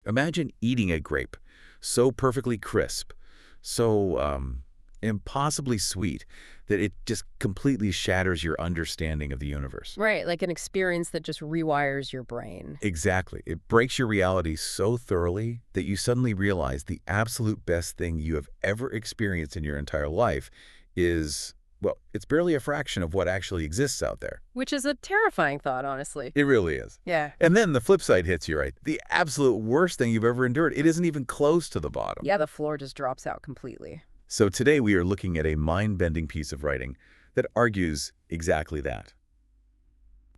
Imagine eating a grape, so perfectly crisp, so impossibly sweet that it just completely shatters your understanding of the universe. Right, like an experience that just rewires your brain. Exactly. It breaks your reality so thoroughly that you suddenly realize the absolute best thing you have ever experienced in your entire life is, well, it's barely a fraction of what actually exists out there. Which is a terrifying thought, honestly. It really is. Yeah. And then the flip side hits you, right? The absolute worst thing you've ever endured. It isn't even close to the bottom. Yeah, the floor just drops out completely. So today we are looking at a mind-bending piece of writing that argues exactly that.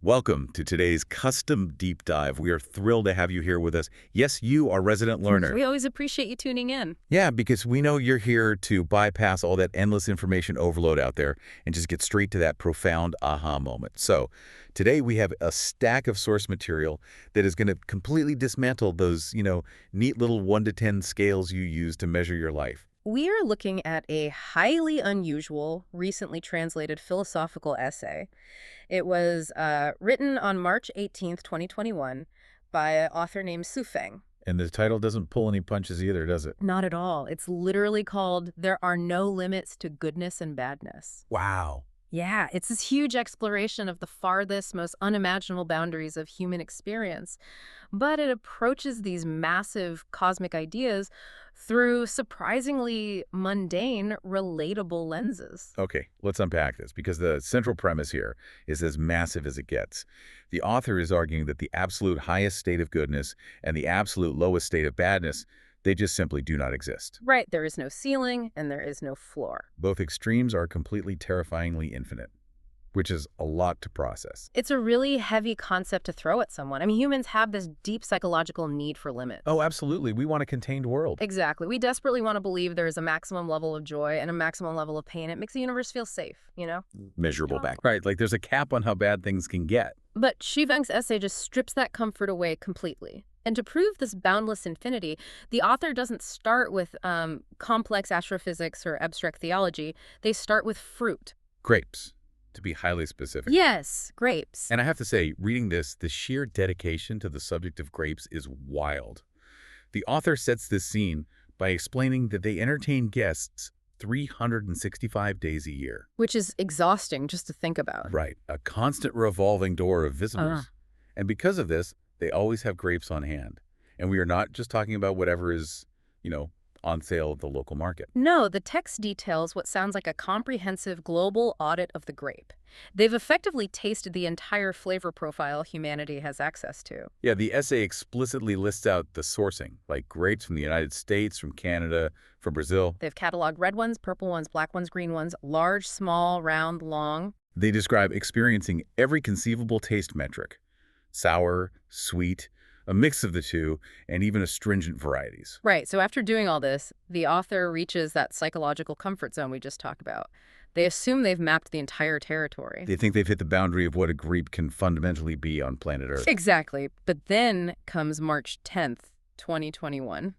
Welcome to today's custom deep dive. We are thrilled to have you here with us. Yes, you, our resident learner. We always appreciate you tuning in. Yeah, because we know you're here to bypass all that endless information overload out there and just get straight to that profound aha moment. So today we have a stack of source material that is going to completely dismantle those, neat little 1 to 10 scales you use to measure your life. We are looking at a highly unusual, recently translated philosophical essay. It was written on March 18th, 2021, by an author named Su Feng. And the title doesn't pull any punches either, does it? Not at all. It's literally called "There Are No Limits to Goodness and Badness." Wow. Yeah, it's this huge exploration of the farthest, most unimaginable boundaries of human experience. But it approaches these massive cosmic ideas through surprisingly mundane, relatable lenses. Okay, let's unpack this, because the central premise here is as massive as it gets. The author is arguing that the absolute highest state of goodness and the absolute lowest state of badness, they just simply do not exist. Right, there is no ceiling and there is no floor. Both extremes are completely terrifyingly infinite, which is a lot to process. It's a really heavy concept to throw at someone. I mean, humans have this deep psychological need for limits. Oh, absolutely. We want a contained world. Exactly. We desperately want to believe there is a maximum level of joy and a maximum level of pain. It makes the universe feel safe, Measurable back. Right, like there's a cap on how bad things can get. But Xu Feng's essay just strips that comfort away completely. And to prove this boundless infinity, the author doesn't start with complex astrophysics or abstract theology. They start with fruit. Grapes, to be highly specific. Yes, grapes. And I have to say, reading this, the sheer dedication to the subject of grapes is wild. The author sets this scene by explaining that they entertain guests 365 days a year. Which is exhausting just to think about. Right, a constant revolving door of visitors. And because of this, they always have grapes on hand. And we are not just talking about whatever is, on sale at the local market. No, the text details what sounds like a comprehensive global audit of the grape. They've effectively tasted the entire flavor profile humanity has access to. Yeah, the essay explicitly lists out the sourcing, like grapes from the United States, from Canada, from Brazil. They've cataloged red ones, purple ones, black ones, green ones, large, small, round, long. They describe experiencing every conceivable taste metric: sour, sweet, a mix of the two, and even astringent varieties. Right, so after doing all this, the author reaches that psychological comfort zone we just talked about. They assume they've mapped the entire territory. They think they've hit the boundary of what a grape can fundamentally be on planet Earth. Exactly. But then comes March 10th, 2021.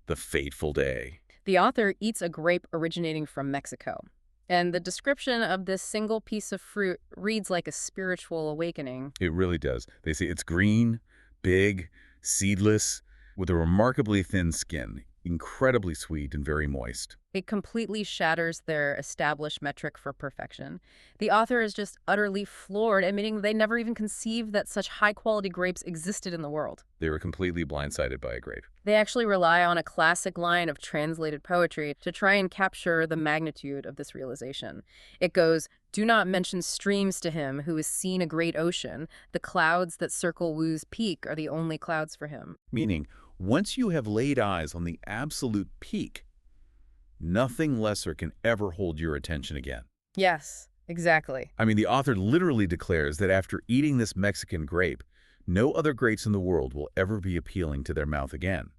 The fateful day. The author eats a grape originating from Mexico. And the description of this single piece of fruit reads like a spiritual awakening. It really does. They say it's green, big, seedless, with a remarkably thin skin, incredibly sweet and very moist. It completely shatters their established metric for perfection. The author is just utterly floored, admitting they never even conceived that such high-quality grapes existed in the world. They were completely blindsided by a grape. They actually rely on a classic line of translated poetry to try and capture the magnitude of this realization. It goes, "Do not mention streams to him who has seen a great ocean. The clouds that circle Wu's peak are the only clouds for him." Meaning, once you have laid eyes on the absolute peak, nothing lesser can ever hold your attention again. Yes, exactly. I mean, the author literally declares that after eating this Mexican grape, no other grapes in the world will ever be appealing to their mouth again.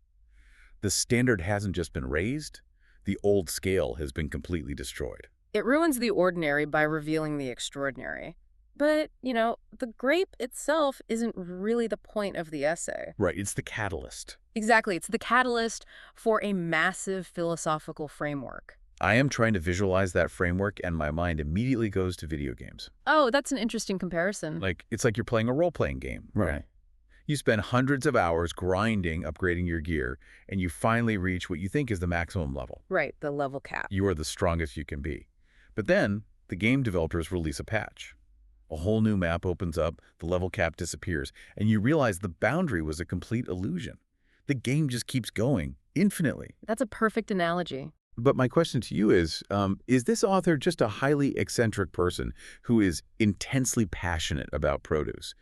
The standard hasn't just been raised, the old scale has been completely destroyed. It ruins the ordinary by revealing the extraordinary. But, the grape itself isn't really the point of the essay. Right, it's the catalyst. Exactly, it's the catalyst for a massive philosophical framework. I am trying to visualize that framework, and my mind immediately goes to video games. Oh, that's an interesting comparison. It's like you're playing a role-playing game. Right. You spend hundreds of hours grinding, upgrading your gear, and you finally reach what you think is the maximum level. Right, the level cap. You are the strongest you can be. But then, the game developers release a patch. A whole new map opens up, the level cap disappears, and you realize the boundary was a complete illusion. The game just keeps going, infinitely. That's a perfect analogy. But my question to you is this author just a highly eccentric person who is intensely passionate about produce?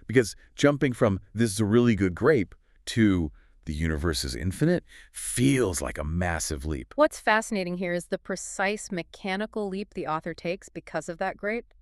Because jumping from "this is a really good grape" to "the universe is infinite" feels like a massive leap. What's fascinating here is the precise mechanical leap the author takes because of that grape.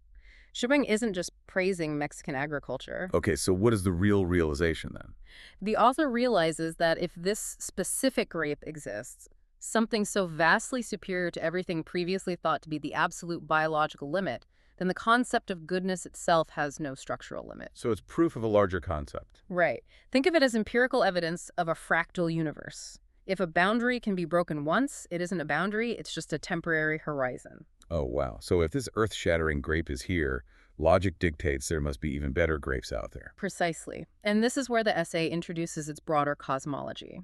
Shipping isn't just praising Mexican agriculture. Okay, so what is the real realization then? The author realizes that if this specific grape exists, something so vastly superior to everything previously thought to be the absolute biological limit, then the concept of goodness itself has no structural limit. So it's proof of a larger concept. Right. Think of it as empirical evidence of a fractal universe. If a boundary can be broken once, it isn't a boundary, it's just a temporary horizon. Oh, wow. So if this earth-shattering grape is here, logic dictates there must be even better grapes out there. Precisely. And this is where the essay introduces its broader cosmology.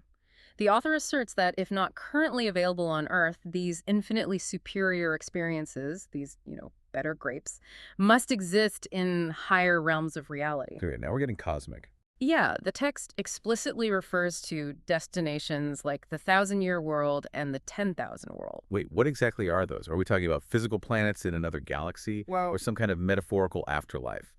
The author asserts that if not currently available on Earth, these infinitely superior experiences, these, better grapes, must exist in higher realms of reality. Okay, now we're getting cosmic. Yeah, the text explicitly refers to destinations like the 1,000-year world and the 10,000 world. Wait, what exactly are those? Are we talking about physical planets in another galaxy or some kind of metaphorical afterlife?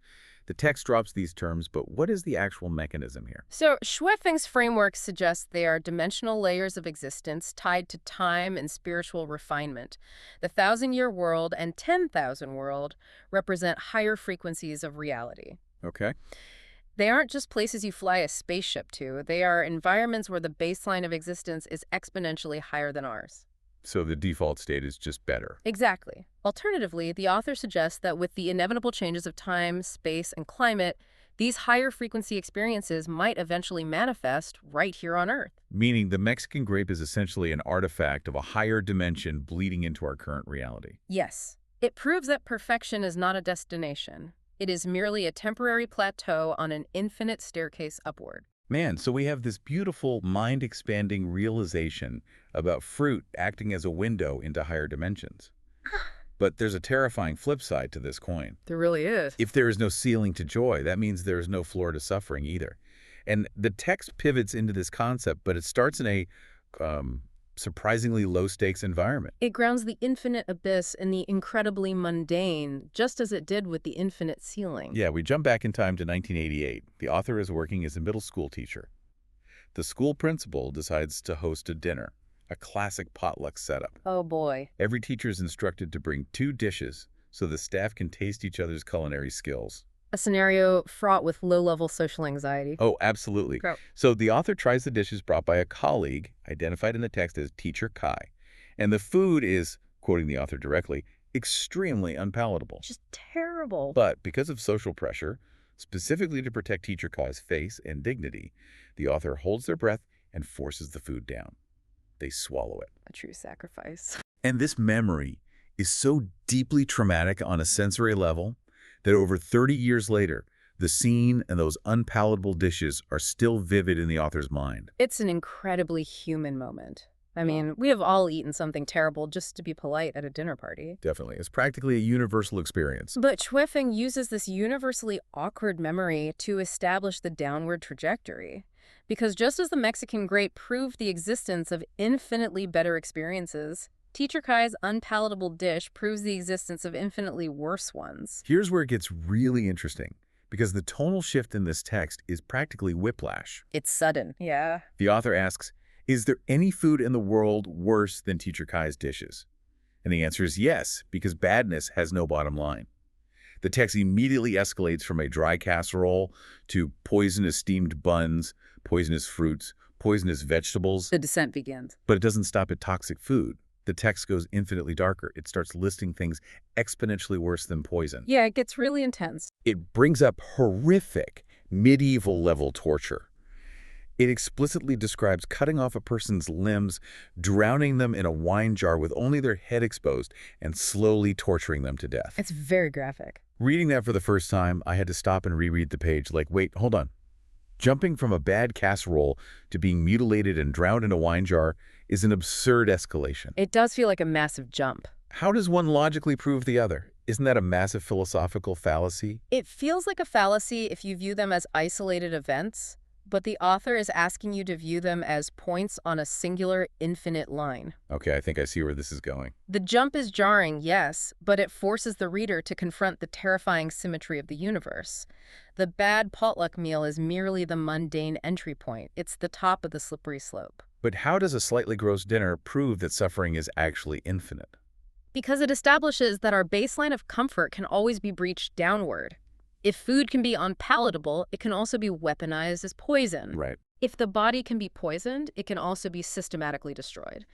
The text drops these terms, but what is the actual mechanism here? So Schweffing's framework suggests they are dimensional layers of existence tied to time and spiritual refinement. The 1,000-year world and 10,000 world represent higher frequencies of reality. Okay. They aren't just places you fly a spaceship to. They are environments where the baseline of existence is exponentially higher than ours. So the default state is just better. Exactly. Alternatively, the author suggests that with the inevitable changes of time, space, and climate, these higher frequency experiences might eventually manifest right here on Earth. Meaning the Mexican grape is essentially an artifact of a higher dimension bleeding into our current reality. Yes. It proves that perfection is not a destination. It is merely a temporary plateau on an infinite staircase upward. Man, so we have this beautiful, mind-expanding realization about fruit acting as a window into higher dimensions. But there's a terrifying flip side to this coin. There really is. If there is no ceiling to joy, that means there is no floor to suffering either. And the text pivots into this concept, but it starts in a surprisingly low-stakes environment. It grounds the infinite abyss in the incredibly mundane, just as it did with the infinite ceiling. Yeah, we jump back in time to 1988. The author is working as a middle school teacher. The school principal decides to host a dinner, a classic potluck setup. Oh boy. Every teacher is instructed to bring 2 dishes so the staff can taste each other's culinary skills. A scenario fraught with low-level social anxiety. Oh, absolutely. Go. So the author tries the dishes brought by a colleague, identified in the text as Teacher Kai. And the food is, quoting the author directly, extremely unpalatable. Just terrible. But because of social pressure, specifically to protect Teacher Kai's face and dignity, the author holds their breath and forces the food down. They swallow it. A true sacrifice. And this memory is so deeply traumatic on a sensory level that over 30 years later, the scene and those unpalatable dishes are still vivid in the author's mind. It's an incredibly human moment. I mean, we have all eaten something terrible just to be polite at a dinner party. Definitely. It's practically a universal experience. But Schweffing uses this universally awkward memory to establish the downward trajectory. Because just as the Mexican grape proved the existence of infinitely better experiences, Teacher Kai's unpalatable dish proves the existence of infinitely worse ones. Here's where it gets really interesting, because the tonal shift in this text is practically whiplash. It's sudden. Yeah. The author asks, is there any food in the world worse than Teacher Kai's dishes? And the answer is yes, because badness has no bottom line. The text immediately escalates from a dry casserole to poisonous steamed buns, poisonous fruits, poisonous vegetables. The descent begins. But it doesn't stop at toxic food. The text goes infinitely darker. It starts listing things exponentially worse than poison. Yeah, it gets really intense. It brings up horrific, medieval-level torture. It explicitly describes cutting off a person's limbs, drowning them in a wine jar with only their head exposed, and slowly torturing them to death. It's very graphic. Reading that for the first time, I had to stop and reread the page like, wait, hold on. Jumping from a bad casserole to being mutilated and drowned in a wine jar is an absurd escalation. It does feel like a massive jump. How does one logically prove the other? Isn't that a massive philosophical fallacy? It feels like a fallacy if you view them as isolated events, but the author is asking you to view them as points on a singular, infinite line. Okay, I think I see where this is going. The jump is jarring, yes, but it forces the reader to confront the terrifying symmetry of the universe. The bad potluck meal is merely the mundane entry point. It's the top of the slippery slope. But how does a slightly gross dinner prove that suffering is actually infinite? Because it establishes that our baseline of comfort can always be breached downward. If food can be unpalatable, it can also be weaponized as poison. Right. If the body can be poisoned, it can also be systematically destroyed.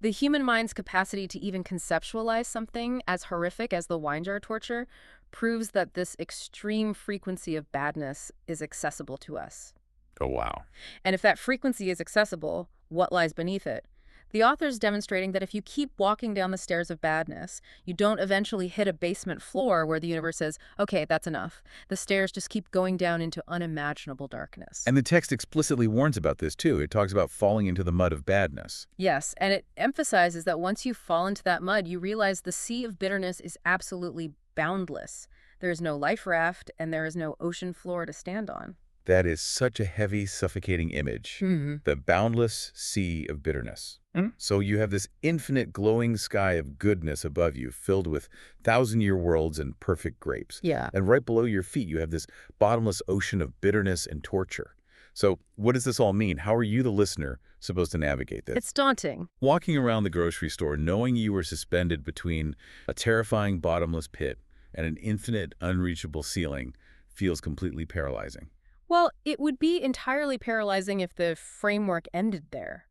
The human mind's capacity to even conceptualize something as horrific as the wine jar torture proves that this extreme frequency of badness is accessible to us. Oh, wow. And if that frequency is accessible, what lies beneath it? The author's demonstrating that if you keep walking down the stairs of badness, you don't eventually hit a basement floor where the universe says, okay, that's enough. The stairs just keep going down into unimaginable darkness. And the text explicitly warns about this, too. It talks about falling into the mud of badness. Yes, and it emphasizes that once you fall into that mud, you realize the sea of bitterness is absolutely boundless. There is no life raft, and there is no ocean floor to stand on. That is such a heavy, suffocating image. The boundless sea of bitterness. So you have this infinite glowing sky of goodness above you, filled with thousand-year worlds and perfect grapes. Yeah. And right below your feet, you have this bottomless ocean of bitterness and torture. So what does this all mean? How are you, the listener, supposed to navigate this? It's daunting. Walking around the grocery store, knowing you were suspended between a terrifying bottomless pit and an infinite, unreachable ceiling feels completely paralyzing. Well, it would be entirely paralyzing if the framework ended there.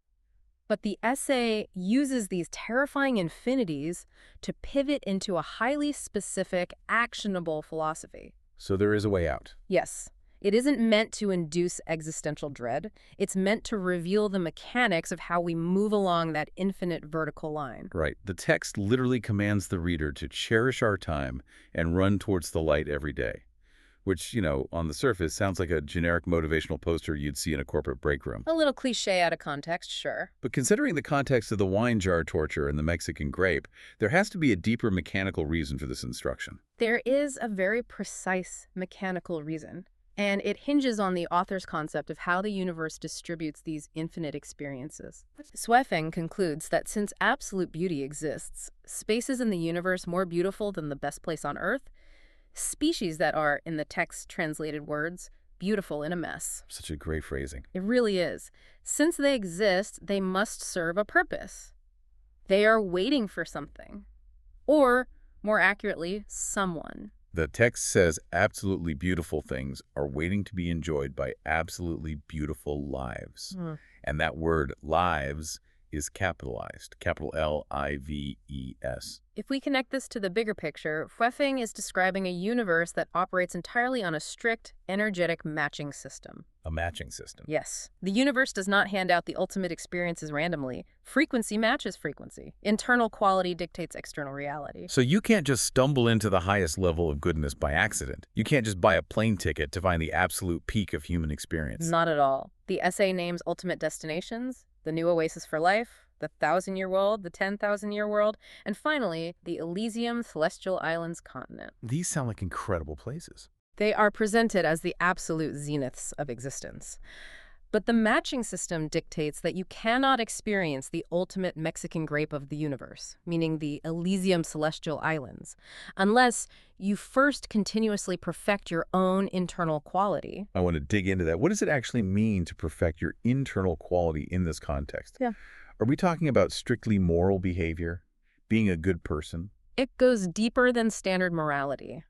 But the essay uses these terrifying infinities to pivot into a highly specific, actionable philosophy. So there is a way out. Yes. It isn't meant to induce existential dread. It's meant to reveal the mechanics of how we move along that infinite vertical line. Right. The text literally commands the reader to cherish our time and run towards the light every day. Which, on the surface, sounds like a generic motivational poster you'd see in a corporate break room. A little cliche out of context, sure. But considering the context of the wine jar torture and the Mexican grape, there has to be a deeper mechanical reason for this instruction. There is a very precise mechanical reason, and it hinges on the author's concept of how the universe distributes these infinite experiences. Swefeng concludes that since absolute beauty exists, spaces in the universe more beautiful than the best place on Earth, species that are, in the text's translated words, beautiful in a mess. Such a great phrasing. It really is. Since they exist, they must serve a purpose. They are waiting for something. Or, more accurately, someone. The text says absolutely beautiful things are waiting to be enjoyed by absolutely beautiful lives. And that word lives is capitalized, capital L-I-V-E-S. If we connect this to the bigger picture, Swefeng is describing a universe that operates entirely on a strict, energetic matching system. A matching system. Yes. The universe does not hand out the ultimate experiences randomly. Frequency matches frequency. Internal quality dictates external reality. So you can't just stumble into the highest level of goodness by accident. You can't just buy a plane ticket to find the absolute peak of human experience. Not at all. The essay names ultimate destinations, the new oasis for life, the 1,000-year world, the 10,000-year world, and finally, the Elysium Celestial Islands continent. These sound like incredible places. They are presented as the absolute zeniths of existence. But the matching system dictates that you cannot experience the ultimate Mexican grape of the universe, meaning the Elysium Celestial Islands, unless you first continuously perfect your own internal quality. I want to dig into that. What does it actually mean to perfect your internal quality in this context? Yeah. Are we talking about strictly moral behavior, being a good person? It goes deeper than standard morality.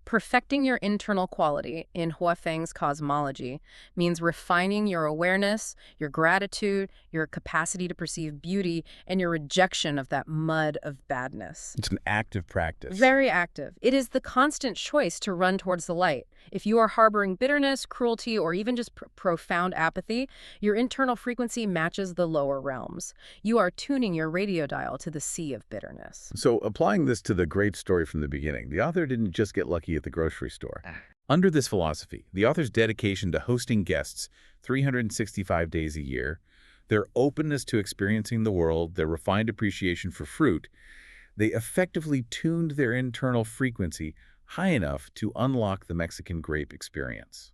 Perfecting your internal quality, in Swefeng's cosmology, means refining your awareness, your gratitude, your capacity to perceive beauty, and your rejection of that mud of badness. It's an active practice. Very active. It is the constant choice to run towards the light. If you are harboring bitterness, cruelty, or even just profound apathy, your internal frequency matches the lower realms. You are tuning your radio dial to the sea of bitterness. So applying this to the grape story from the beginning, the author didn't just get lucky at the grocery store. Under this philosophy, the author's dedication to hosting guests 365 days a year, their openness to experiencing the world, their refined appreciation for fruit, they effectively tuned their internal frequency high enough to unlock the Mexican grape experience.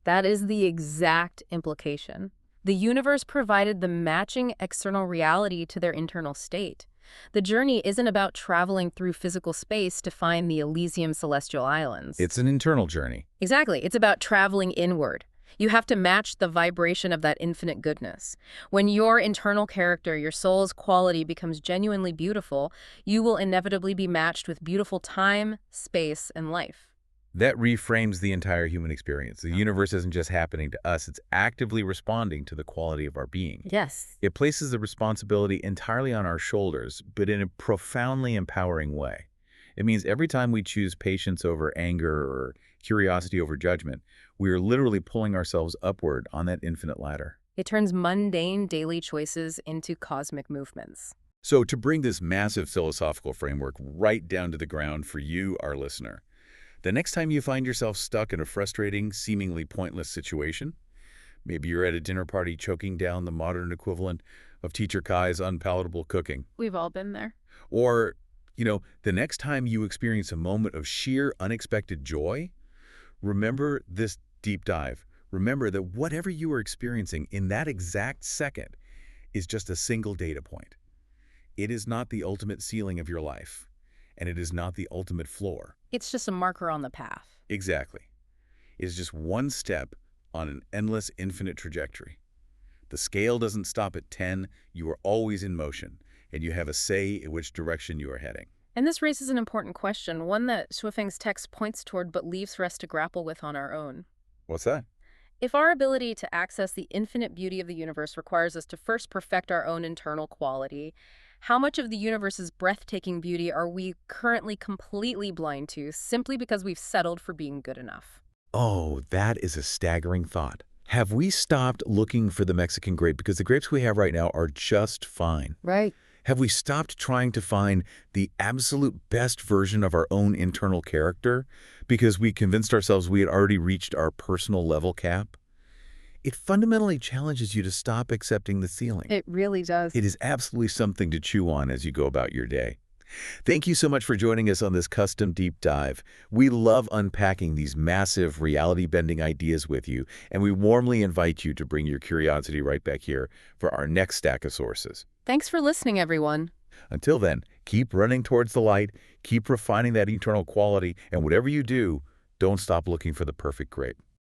That is the exact implication. The universe provided the matching external reality to their internal state. The journey isn't about traveling through physical space to find the Elysium Celestial Islands. It's an internal journey. Exactly. It's about traveling inward. You have to match the vibration of that infinite goodness. When your internal character, your soul's quality becomes genuinely beautiful, you will inevitably be matched with beautiful time, space, and life. That reframes the entire human experience. The universe isn't just happening to us, it's actively responding to the quality of our being. Yes. It places the responsibility entirely on our shoulders, but in a profoundly empowering way. It means every time we choose patience over anger or curiosity over judgment, we are literally pulling ourselves upward on that infinite ladder. It turns mundane daily choices into cosmic movements. So to bring this massive philosophical framework right down to the ground for you, our listener, the next time you find yourself stuck in a frustrating, seemingly pointless situation, maybe you're at a dinner party choking down the modern equivalent of Teacher Kai's unpalatable cooking. We've all been there. Or, the next time you experience a moment of sheer unexpected joy, remember this deep dive. Remember that whatever you are experiencing in that exact second is just a single data point. It is not the ultimate ceiling of your life, and it is not the ultimate floor. It's just a marker on the path. Exactly. It is just one step on an endless, infinite trajectory. The scale doesn't stop at 10. You are always in motion, and you have a say in which direction you are heading. And this raises an important question, one that Shuifeng's text points toward but leaves for us to grapple with on our own. What's that? If our ability to access the infinite beauty of the universe requires us to first perfect our own internal quality, how much of the universe's breathtaking beauty are we currently completely blind to simply because we've settled for being good enough? Oh, that is a staggering thought. Have we stopped looking for the Mexican grape because the grapes we have right now are just fine? Right. Have we stopped trying to find the absolute best version of our own internal character because we convinced ourselves we had already reached our personal level cap? It fundamentally challenges you to stop accepting the ceiling. It really does. It is absolutely something to chew on as you go about your day. Thank you so much for joining us on this custom deep dive. We love unpacking these massive reality-bending ideas with you, and we warmly invite you to bring your curiosity right back here for our next stack of sources. Thanks for listening, everyone. Until then, keep running towards the light, keep refining that internal quality, and whatever you do, don't stop looking for the perfect grape.